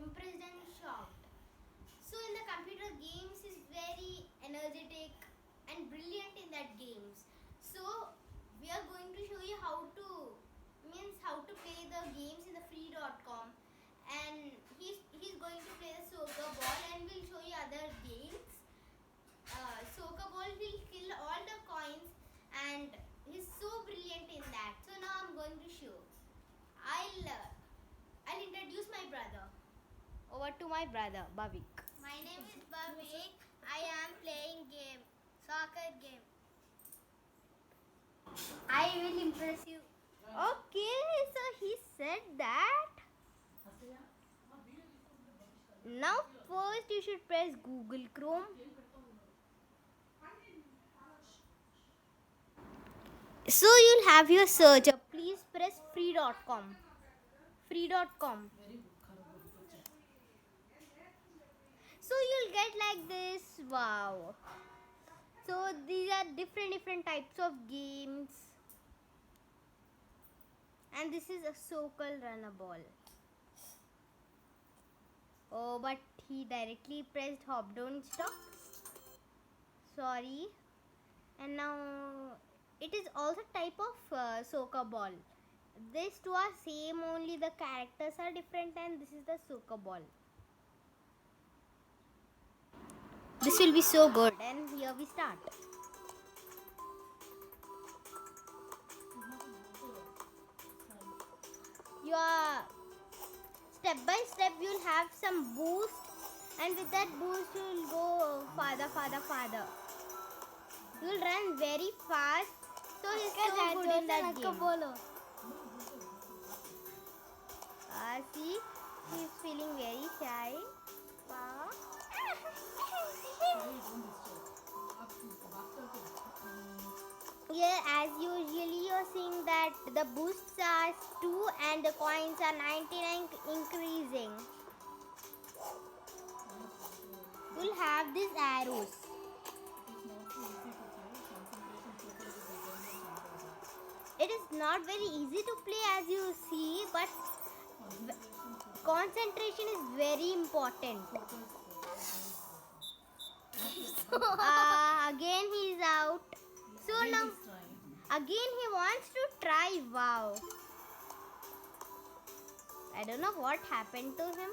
impressed and shocked. So in the computer games is very energetic and brilliant in that games. So we are going to show you how to play the games in the free.com, and he's going to play the soccer ball, and we'll show you other games. Soccer ball will kill all the coins, and he's so brilliant in that. So now I'm going to show. I'll introduce my brother. Over to my brother, Bhavik. My name is Bhavik. I am playing game, soccer game. I will impress you. Okay, so he said that. Now first you should press Google Chrome. So you'll have your search up. Please press free.com. Free.com. So you'll get like this. Wow. So these are different types of games. And this is a so-called runner ball. Oh, but he directly pressed hop down stop. Sorry. And now it is also type of soccer ball. These two are same, only the characters are different, and this is the soccer ball. This will be so good, and here we start. Step by step you'll have some boost, and with that boost you'll go farther. You'll run very fast, so he's so good in that game. See, he's feeling very shy. Wow. Yeah, as usually you're seeing that the boosts are 2 and the coins are 99 increasing. You'll have these arrows. It is not very easy to play, as you see, but concentration is very important. Again he is out. So now again he wants to try. Wow. I don't know what happened to him.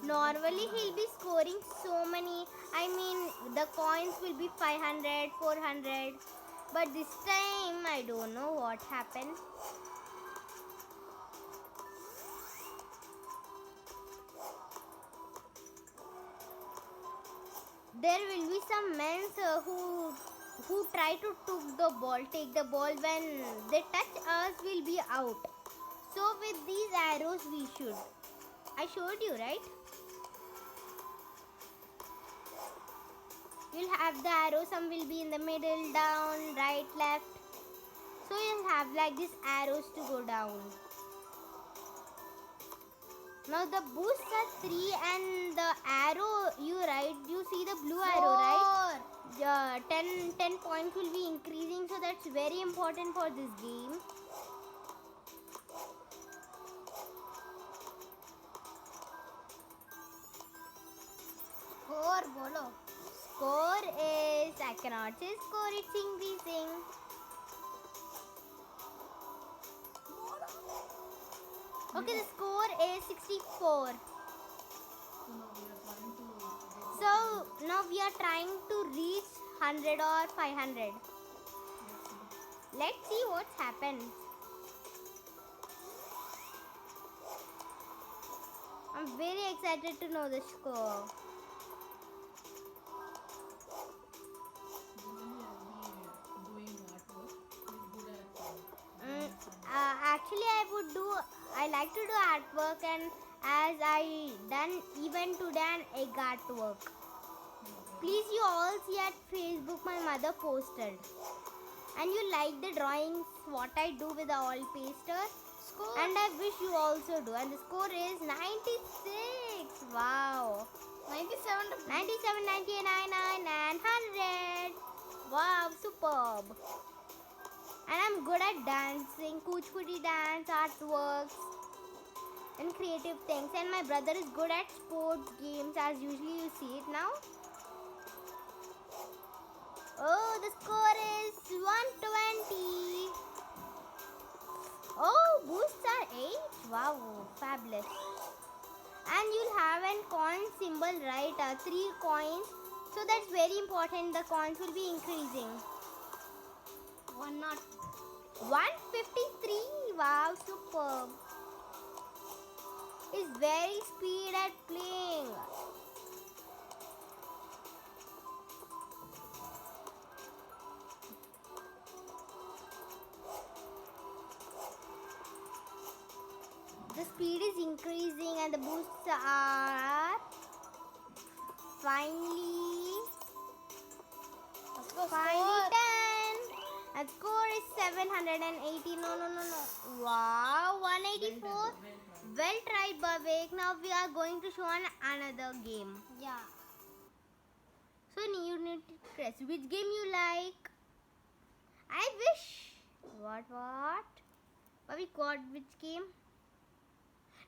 Normally he'll be scoring so many. I mean, the coins will be 500, 400. But this time I don't know what happened. There will be some men who try to take the ball. When they touch us, will be out. So with these arrows we should. I showed you, right? You'll have the arrow. Some will be in the middle, down, right, left. So you'll have like these arrows to go down. Now the boosts are 3, and the arrow you see the blue arrow, right? 10 points will be increasing, so that's very important for this game. Score is, I cannot say score, it's increasing. Okay, the score is 64. So now we are trying to reach 100 or 500. Let's see what's happened. I'm very excited to know the score. Actually, I like to do artwork, and as I done even today an egg artwork. Please, you all see at Facebook my mother posted, and you like the drawings what I do with the oil paster. And I wish you also do. And the score is 96. Wow. 97, 99, and 100. Wow, superb. And I'm good at dancing, kuchipudi dance, artworks. and creative things. And my brother is good at sports games, as usually you see it now. Oh, the score is 120. Oh, boosts are 8. Wow, fabulous. And you'll have an coin symbol, right? 3 coins. So that's very important. The coins will be increasing. 153. Wow, superb. Is very speed at playing. The speed is increasing and the boosts are finally 10. And score is 780. No. Wow, 184. Well tried, Bhavik. Now we are going to show another game. Yeah. So you need to press which game you like. I wish. What? Bhavik, what? Which game?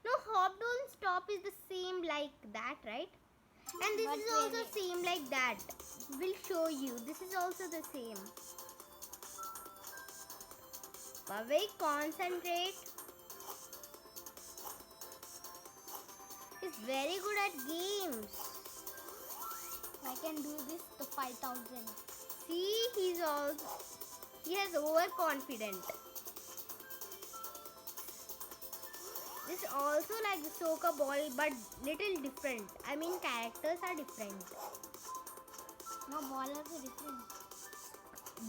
No, Hop Don't Stop is the same like that, right? And this But is also really- same like that. We'll show you. This is also the same. Bhavik, concentrate. He's very good at games. I can do this to 5,000. See, he has overconfident. This is also like the soccer ball, but little different. I mean, characters are different. No, ballers are different.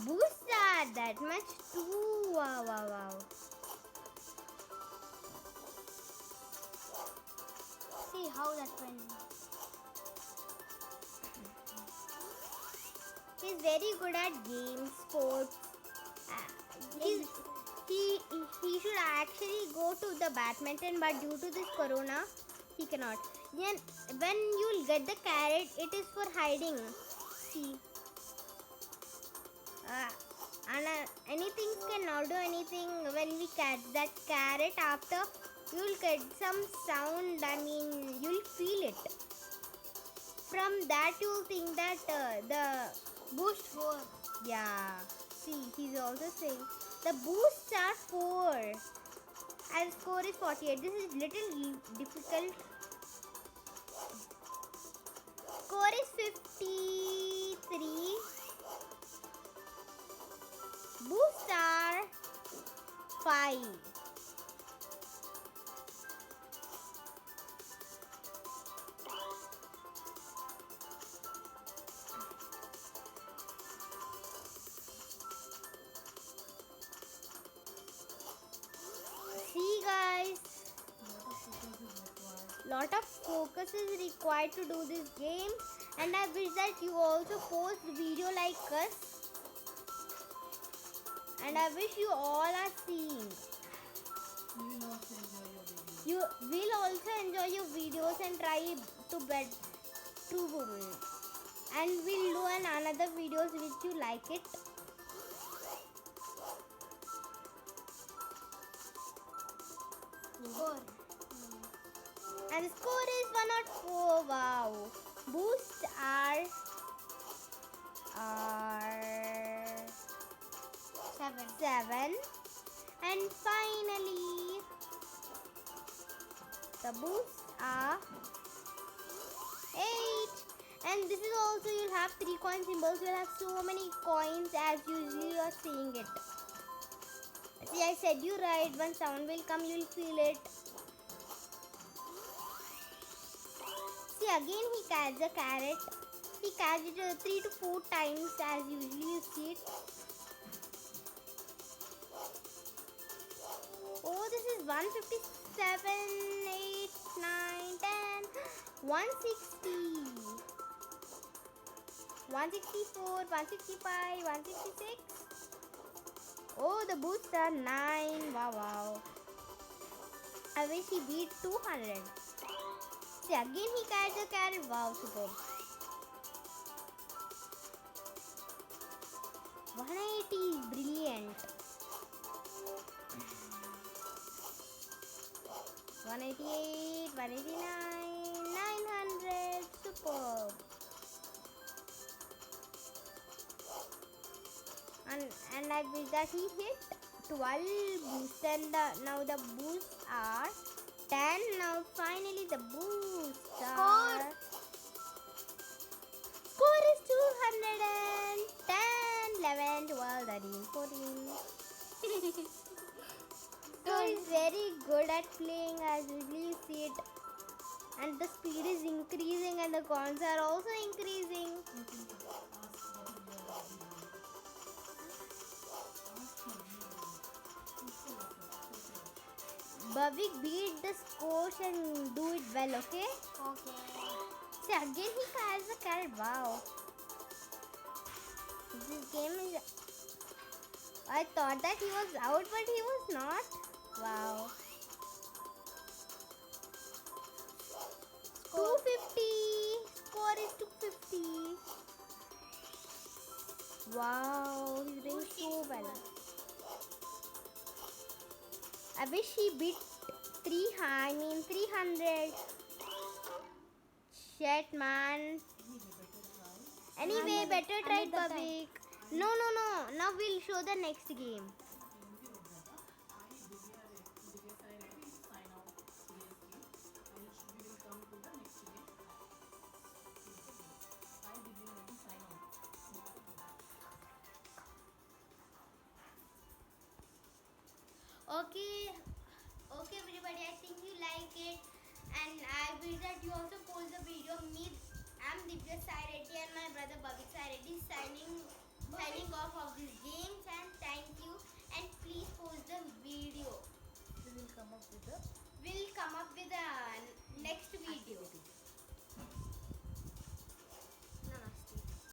Boosts are that much too. Wow. See how that went. He's very good at games, sports. He should actually go to the badminton, but due to this corona, he cannot. Then when you'll get the carrot, it is for hiding. See. Anything cannot do anything when we catch that carrot. After you'll get some sound. I mean, you'll feel it. From that, you'll think that the Boost 4. yeah. See, he's also saying the boosts are 4 and score is 48. This is little difficult. Score is 53. Boosts are 5. See guys, lot of focus is required to do this game, and I wish that you also post video like us, and I wish you all are seeing. You will also enjoy your videos and try to bet to and we'll do another videos which you like it. Score. And the score is 104. Wow. Boosts are 7. And finally, the boosts are 8. And this is also, you'll have 3 coin symbols. You'll have so many coins as usually you are seeing it. See, I said you right. When sound will come, you'll feel it. See, again he catches a carrot. He catches it 3 to 4 times as usually you see it. Oh, this is 157, 8, 9, 10, 160, 164, 165, 166. Oh, the boosts are 9. Wow. I wish he beat 200. See, again he catches a carrot. Wow, superb. 180 is brilliant. 188, 189, 900. Superb. And I wish that he hit 12 boosts, and now the boosts are 10. Now finally the boosts are. Score is 210, 11, 12, 13, 14. So he's very good at playing, as usually you see it. And the speed is increasing and the coins are also increasing. Bhavik, beat the scores and do it well, okay? Okay. See, again he has a card. Wow. This game is. I thought that he was out, but he was not. Wow. 250. Score is 250. Wow, he's doing so well. I wish he beat 300. Shit, man. Anyway, better try it, Another Bhavik. No. Now we'll show the next game. Okay, everybody. I think you like it, and I wish that you also post the video of me and the